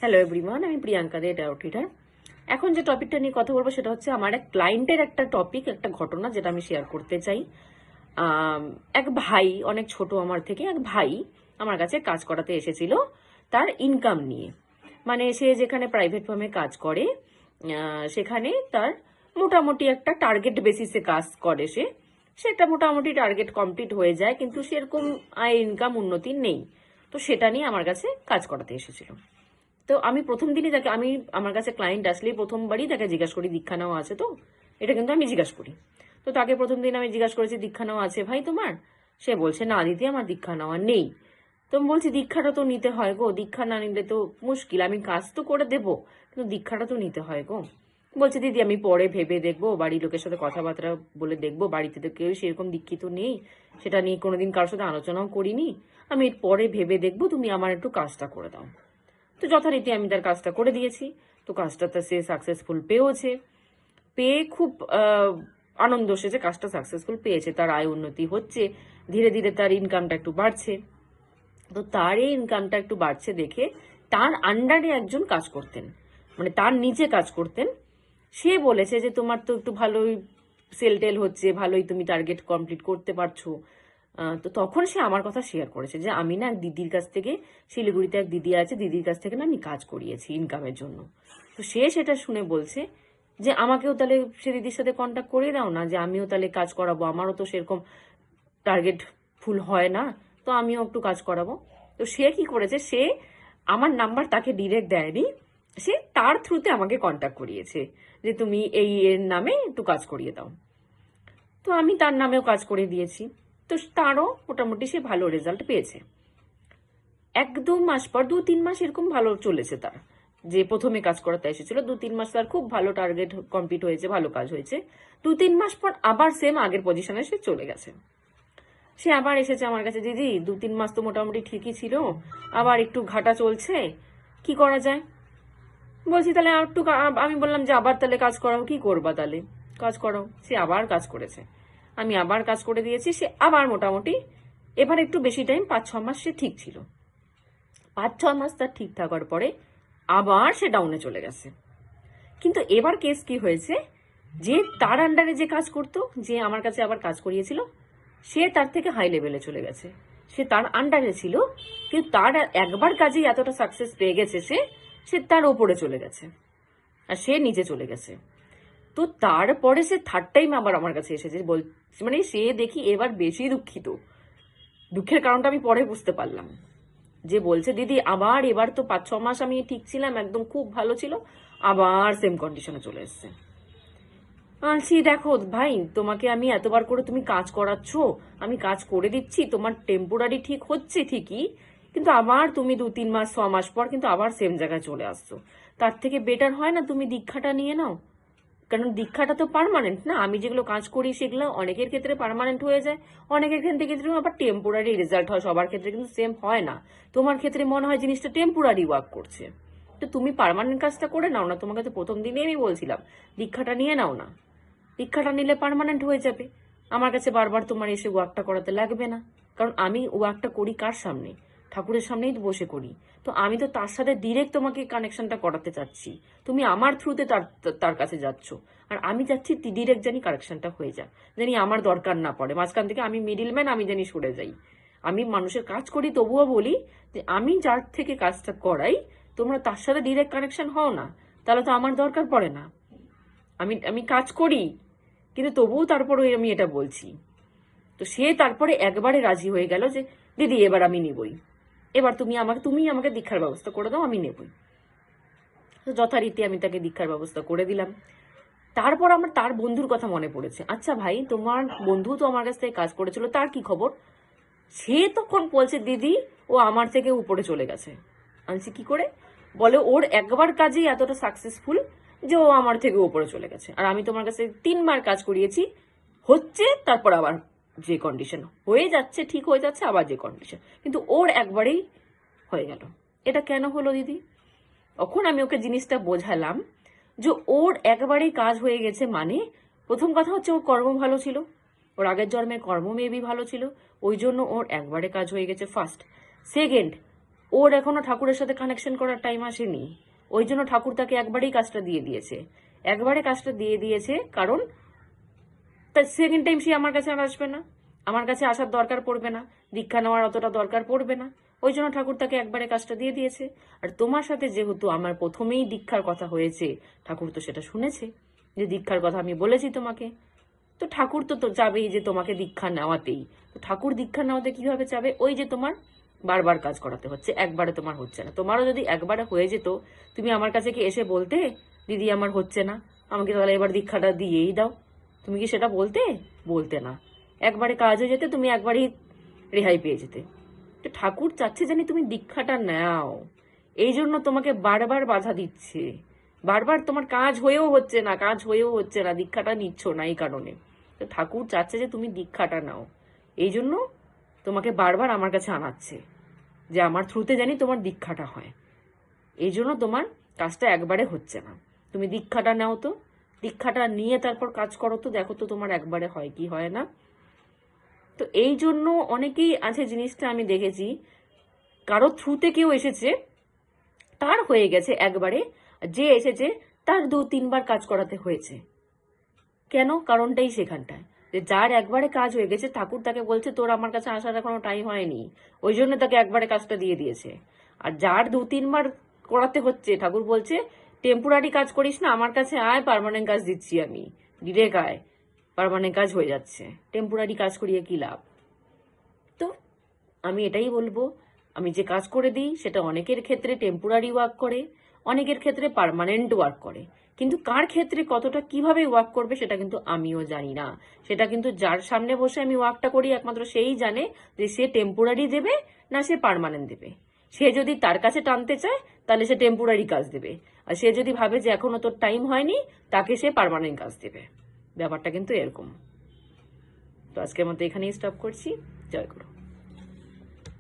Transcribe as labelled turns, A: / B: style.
A: Hello everyone, আমি প্রিয়াঙ্কা দে টাউটিটার। এখন যে টপিকটা নিয়ে কথা বলবো সেটা হচ্ছে আমার এক ক্লায়েন্টের একটা টপিক, একটা ঘটনা যেটা আমি শেয়ার করতে চাই। এক ভাই, অনেক ছোট আমার থেকে, এক ভাই আমার কাছে কাজ করাতে এসেছিল তার ইনকাম নিয়ে। মানে সে যেখানে প্রাইভেট ফার্মে কাজ করে সেখানে তার মোটামুটি একটা টার্গেট বেসিসে কাজ করে সে। সেটা মোটামুটি টার্গেট কমপ্লিট হয়ে যায়, কিন্তু সেরকম আয় ইনকাম উন্নতি নেই। তো সেটা নিয়ে আমার কাছে কাজ করাতে এসেছিল। তো আমি প্রথম দিনই তাকে, আমার কাছে ক্লায়েন্ট আসলেই প্রথমবারই তাকে জিজ্ঞাসা করি দীক্ষা নেওয়া আছে তো, এটা কিন্তু আমি জিজ্ঞাসা করি। তো তাকে প্রথম দিন আমি জিজ্ঞাসা করেছি দীক্ষা নেওয়া আছে ভাই তোমার? সে বলছে না দিদি আমার দীক্ষা নেওয়া নেই। তো আমি বলছি দীক্ষাটা তো নিতে হয় গো, দীক্ষা না নিলে তো মুশকিল, আমি কাজ তো করে দেবো কিন্তু দীক্ষাটা তো নিতে হয় গো। বলছে দিদি আমি পরে ভেবে দেখবো, বাড়ির লোকের সাথে কথাবার্তা বলে দেখবো, বাড়িতে তো কেউ সেরকম দীক্ষিত নেই, সেটা নিয়ে কোনোদিন কারোর সাথে আলোচনাও করিনি, আমি পরে ভেবে দেখবো, তুমি আমার একটু কাজটা করে দাও। তো যথারীতি আমি তার কাজটা করে দিয়েছি। তো কাজটাতে সে সাকসেসফুল পেয়েওছে, পেয়ে খুব আনন্দ এসেছে, কাজটা সাকসেসফুল পেয়েছে, তার আয় উন্নতি হচ্ছে, ধীরে ধীরে তার ইনকামটা একটু বাড়ছে। তো তার এই ইনকামটা একটু বাড়ছে দেখে তার আন্ডারে একজন কাজ করতেন, মানে তার নিচে কাজ করতেন, সে বলেছে যে তোমার তো একটু ভালোই সেল টেল হচ্ছে, ভালোই তুমি টার্গেট কমপ্লিট করতে পারছো। তো তখন সে আমার কথা শেয়ার করেছে যে আমি না এক দিদির কাছ থেকে, শিলিগুড়িতে এক দিদি আছে, দিদির কাছ থেকে না আমি কাজ করিয়েছি ইনকামের জন্য। তো সে সেটা শুনে বলছে যে আমাকেও তাহলে সে দিদির সাথে কন্ট্যাক্ট করে দাও না, যে আমিও তাহলে কাজ করাবো, আমারও তো সেরকম টার্গেট ফুল হয় না, তো আমিও একটু কাজ করাবো। তো সে কি করেছে, সে আমার নাম্বার তাকে ডিরেক্ট দেয়নি, সে তার থ্রুতে আমাকে কন্ট্যাক্ট করিয়েছে যে তুমি এই এর নামে একটু কাজ করিয়ে দাও। তো আমি তার নামেও কাজ করে দিয়েছি। তো তারও মোটামুটি সে ভালো রেজাল্ট পেয়েছে। এক দু মাস পর, 2-3 মাস এরকম ভালো চলেছে তার, যে প্রথমে কাজ করাতে এসেছিল 2-3 মাস তার খুব ভালো টার্গেট কমপ্লিট হয়েছে, ভালো কাজ হয়েছে। 2-3 মাস পর আবার সেম আগের পজিশনে সে চলে গেছে। সে আবার এসেছে আমার কাছে, দিদি 2-3 মাস তো মোটামুটি ঠিকই ছিল, আবার একটু ঘাটা চলছে, কি করা যায়? বলছি তাহলে একটু আমি বললাম যে আবার তাহলে কাজ করাও, কি করবা তাহলে কাজ করো। সে আবার কাজ করেছে, আমি আবার কাজ করে দিয়েছি, সে আবার মোটামুটি এবার একটু বেশি টাইম 5-6 মাস সে ঠিক ছিল। 5-6 মাস তার ঠিক থাকার পরে আবার সে ডাউনে চলে গেছে। কিন্তু এবার কেস কি হয়েছে, যে তার আন্ডারে যে কাজ করতো, যে আমার কাছে আবার কাজ করিয়েছিল, সে তার থেকে হাই লেভেলে চলে গেছে। সে তার আন্ডারে ছিল, কিন্তু তার একবার কাজেই এতটা সাকসেস পেয়ে গেছে, সে সে তার ওপরে চলে গেছে আর সে নিচে চলে গেছে। তো তারপরে সে থার্ড টাইম আবার আমার কাছে এসেছে, বল মানে সে দেখি এবার বেশি দুঃখিত। দুঃখের কারণটা আমি পরে বুঝতে পারলাম, যে বলছে দিদি আবার এবার তো 5-6 মাস আমি ঠিক ছিলাম, একদম খুব ভালো ছিল, আবার সেম কন্ডিশনে চলে এসছে। বলছি দেখো ভাই, তোমাকে আমি এতবার করে তুমি কাজ করাচ্ছ, আমি কাজ করে দিচ্ছি, তোমার টেম্পোরারি ঠিক হচ্ছে ঠিকই, কিন্তু আবার তুমি 2-3 মাস 6 মাস পর কিন্তু আবার সেম জায়গায় চলে আসছো। তার থেকে বেটার হয় না তুমি দীক্ষাটা নিয়ে নাও, কারণ দীক্ষাটা তো পার্মানেন্ট না। আমি যেগুলো কাজ করি সেগুলো অনেকের ক্ষেত্রে পার্মানেন্ট হয়ে যায়, অনেকের ক্ষেত্রে আবার টেম্পোরারি রেজাল্ট হয়, সবার ক্ষেত্রে কিন্তু সেম হয় না। তোমার ক্ষেত্রে মনে হয় জিনিসটা টেম্পোরারি ওয়ার্ক করছে, তো তুমি পার্মানেন্ট কাজটা করে নাও না। তোমাকে তো প্রথম দিনেই আমি বলছিলাম দীক্ষাটা নিয়ে নাও না, দীক্ষাটা নিলে পার্মানেন্ট হয়ে যাবে, আমার কাছে বারবার তোমার এসে ওয়ার্কটা করাতে লাগবে না। কারণ আমি ওয়ার্কটা করি কার সামনে? ঠাকুরের সামনেই তো বসে করি। তো আমি তো তার সাথে ডিরেক্ট তোমাকে কানেকশনটা করাতে চাচ্ছি, তুমি আমার থ্রুতে তার তার কাছে যাচ্ছ, আর আমি চাচ্ছি ডিরেক্ট জানি কানেকশনটা হয়ে যায়, জানি আমার দরকার না পড়ে মাঝখান থেকে, আমি মিডিলম্যান, আমি জানি সরে যাই। আমি মানুষের কাজ করি তবুও বলি যে আমি যার থেকে কাজটা করাই তোমরা তার সাথে ডিরেক্ট কানেকশন হও না, তাহলে তো আমার দরকার পড়ে না। আমি আমি কাজ করি, কিন্তু তবুও তারপরে আমি এটা বলছি। তো সে তারপরে একবারে রাজি হয়ে গেল যে দিদি এবার আমি নেবই, এবার তুমি আমাকে দীক্ষার ব্যবস্থা করে দাও, আমি নেবই। তো যথারীতি আমি তাকে দীক্ষার ব্যবস্থা করে দিলাম। তারপর আমার তার বন্ধুর কথা মনে পড়েছে, আচ্ছা ভাই তোমার বন্ধু তো আমার কাছ থেকে কাজ করেছিল, তার কি খবর? সে তখন বলছে দিদি ও আমার থেকে উপরে চলে গেছে। আনছি কি করে? বলে ওর একবার কাজেই এতটা সাকসেসফুল যে ও আমার থেকে উপরে চলে গেছে, আর আমি তোমার কাছে 3 বার কাজ করিয়েছি, হচ্ছে, তারপর আবার যে কন্ডিশন হয়ে যাচ্ছে, ঠিক হয়ে যাচ্ছে, আবার যে কন্ডিশন, কিন্তু ওর একবারেই হয়ে গেল। এটা কেন হলো দিদি? তখন আমি ওকে জিনিসটা বোঝালাম যে ওর একবারেই কাজ হয়ে গেছে, মানে প্রথম কথা হচ্ছে ওর কর্ম ভালো ছিল, ওর আগের জন্মে কর্ম মেবি ভালো ছিল, ওই জন্য ওর একবারে কাজ হয়ে গেছে, ফার্স্ট। সেকেন্ড, ওর এখনো ঠাকুরের সাথে কানেকশন করার টাইম আসেনি, ওই জন্য ঠাকুর তাকে একবারেই কাজটা দিয়ে দিয়েছে। একবারে কাজটা দিয়ে দিয়েছে কারণ তার সেকেন্ড টাইম সে আমার কাছে আর আসবে না, আমার কাছে আসার দরকার পড়বে না, দীক্ষা নেওয়ার অতটা দরকার পড়বে না, ওই জন্য ঠাকুর তাকে একবারে কাজটা দিয়ে দিয়েছে। আর তোমার সাথে যেহেতু আমার প্রথমেই দীক্ষার কথা হয়েছে, ঠাকুর তো সেটা শুনেছে যে দীক্ষার কথা আমি বলেছি তোমাকে, তো ঠাকুর তো চাবেই যে তোমাকে দীক্ষা নেওয়াতেই। তো ঠাকুর দীক্ষা নেওয়াতে কিভাবে চাবে? ওই যে তোমার বারবার কাজ করাতে হচ্ছে, একবারে তোমার হচ্ছে না। তোমারও যদি একবারে হয়ে যেত, তুমি আমার কাছে কি এসে বলতে দিদি আমার হচ্ছে না, আমাকে তাহলে এবার দীক্ষাটা দিয়েই দাও? তুমি কি সেটা বলতে? বলতে না। একবারে কাজ হয়ে যেতে, তুমি একবারই রেহাই পেয়ে যেতে। তো ঠাকুর চাচ্ছে জানি তুমি দীক্ষাটা নাও, এই জন্য তোমাকে বারবার বাধা দিচ্ছে। বারবার তোমার কাজ হয়েও হচ্ছে না, কাজ হয়েও হচ্ছে না, দীক্ষাটা নিচ্ছ না এই কারণে। তো ঠাকুর চাচ্ছে যে তুমি দীক্ষাটা নাও, এই জন্য তোমাকে বারবার আমার কাছে আনাচ্ছে যে আমার থ্রুতে জানি তোমার দীক্ষাটা হয়। এই জন্য তোমার কাজটা একবারে হচ্ছে না, তুমি দীক্ষাটা নাও। তো দীক্ষাটা নিয়ে তারপর কাজ করো, তো দেখো তো তোমার একবারে হয় কি হয় না। তো এই জন্য অনেকেই আছে, জিনিসটা আমি দেখেছি, কারো থ্রুতে কেউ এসেছে, তার হয়ে গেছে একবারে, যে এসেছে তার 2-3 বার কাজ করাতে হয়েছে। কেন? কারণটাই সেখানটায়, যে যার একবারে কাজ হয়ে গেছে ঠাকুর তাকে বলছে তোর আমার কাছে আসার এখনো টাইম হয়নি, ওই জন্য তাকে একবারে কাজটা দিয়ে দিয়েছে। আর যার 2-3 বার করাতে হচ্ছে, ঠাকুর বলছে টেম্পোরারি কাজ করিস না, আমার কাছে আয়, পার্মানেন্ট কাজ দিচ্ছি আমি, ডিরেক্ট আয়, পার্মানেন্ট কাজ হয়ে যাচ্ছে, টেম্পোরারি কাজ করিয়ে কি লাভ? তো আমি এটাই বলবো, আমি যে কাজ করে দিই সেটা অনেকের ক্ষেত্রে টেম্পোরারি ওয়ার্ক করে, অনেকের ক্ষেত্রে পার্মানেন্ট ওয়ার্ক করে, কিন্তু কার ক্ষেত্রে কতটা কিভাবে ওয়ার্ক করবে সেটা কিন্তু আমিও জানি না। সেটা কিন্তু যার সামনে বসে আমি ওয়ার্কটা করি একমাত্র সেই জানে যে সে টেম্পোরারি দেবে না সে পার্মানেন্ট দেবে। সে যদি তার কাছে টানতে চায় তাহলে সে টেম্পোরারি কাজ দেবে, আর সে যদি ভাবে যে এখনো তোর টাইম হয়নি তাকে সে পার্মানেন্ট কাজ দেবে। ব্যাপারটা কিন্তু এরকম। তো আজকের মতো এখানেই স্টপ করছি। জয় গুরু।